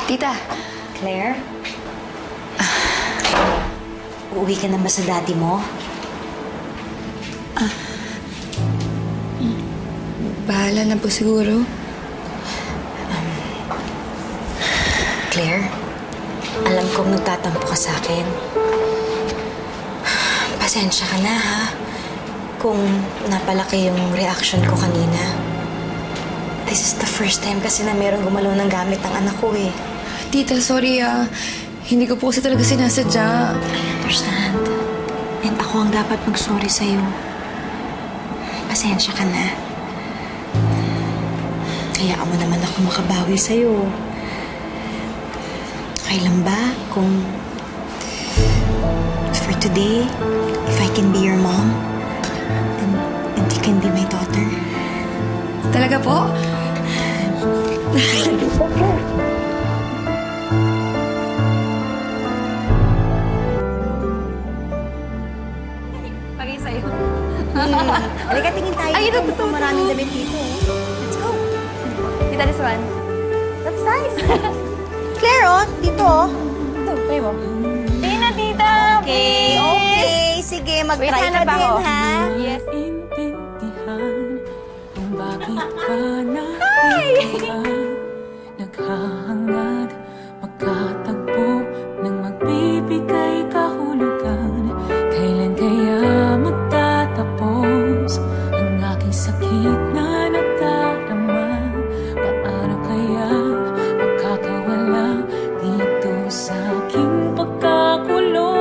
Tita. Claire? Uuwi ka na ba sa daddy mo? Bahala na po siguro. Claire, alam kong nagtatampo ka sa akin. Pasensya ka na, ha? Kung napalaki yung reaction ko kanina. This is the first time kasi na merong gumalaw ng gamit ng anak ko, eh. Tita, sorry hindi ko po kasi talaga sinasadya. I understand. And ako ang dapat mag-sorry sa'yo. Pasensya ka na. Hayaan mo naman ako makabawi sa'yo. Okay lang ba kung for today, if I can be your mom and you can be my daughter? Talaga po? Pagay sa'yo. Halika, tingin tayo. Ay, ito, dito. Maraming damit dito. Let's go. Tita, this one. That's nice. Claire, oh. Dito, oh. Ito, try mo. Tingin na, tita. Okay, okay. Sige, mag-try ka hanap din, ako. ha? Yes. Intindihan kung bakit ka nahihiyan. Naghahangad, magkatagpo nang magbibigay kahulugan. Kailan kaya magtatapos ang aking sakit na nadarama? Paano kaya makakawala dito sa aking pagkakulong?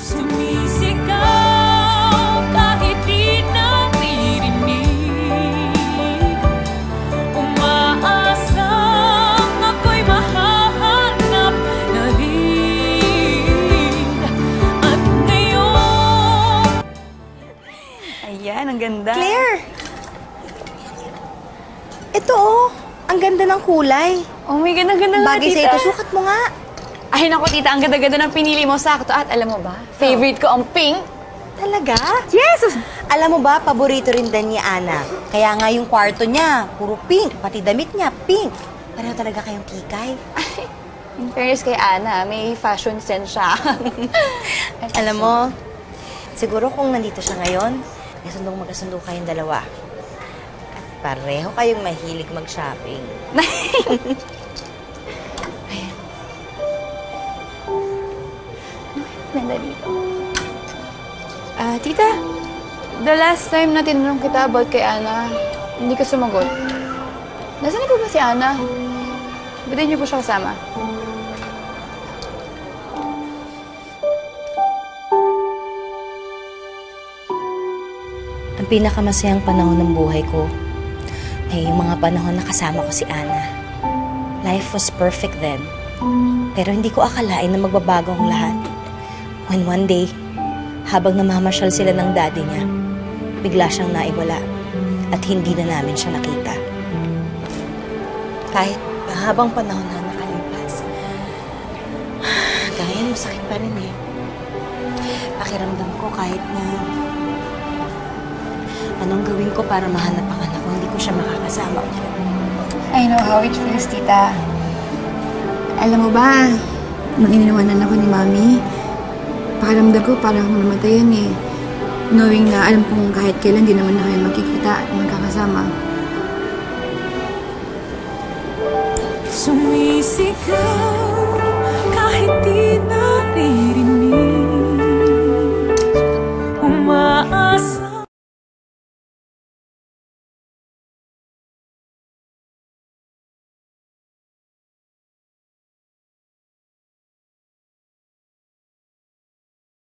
Sumisigaw kahit di naririnig, umaasang ako'y mahahanap na rin. At ngayon, Ayan, ang ganda. Claire! Ito, oh. Ang ganda ng kulay. Oh my God, ang ganda nga, Bagay tita. sa'yo ito. Sukat mo nga. Ay, naku, tita, ang ganda-ganda ng pinili mo. Sakto. At alam mo ba, favorite ko ang pink. Talaga? Yes! Alam mo ba, paborito rin din ni Ana. Kaya nga yung kwarto niya, puro pink. Pati damit niya, pink. Pareho talaga kayong kikay. In fairness kay Ana, may fashion sense siya. Alam mo, siguro kung nandito siya ngayon, magkasundo kayong dalawa. At pareho kayong mahilig mag-shopping. Ganda dito. Tita, the last time na tinanong kita about kay Ana, hindi ka sumagot. Nasaan na po ba si Ana? Ba't niyo po siya kasama? Ang pinakamasayang panahon ng buhay ko ay yung mga panahon na kasama ko si Ana. Life was perfect then. Pero hindi ko akalain na magbabago ang lahat. When one day, habang namamasyal sila ng daddy niya, bigla siyang naiwala at hindi na namin siya nakita. Kahit habang panahon na nakalipas, kaya masakit pa rin, eh. Pakiramdam ko kahit na anong gawin ko para mahanap ang anak ko, hindi ko siya makakasama ulit. I know how it feels, tita. Alam mo ba, nung iniwanan ako ni Mami, pakiramdam ko parang ako namatayan, eh. Knowing na alam kong kahit kailan di naman na kayo makikita at magkakasama. sumisigaw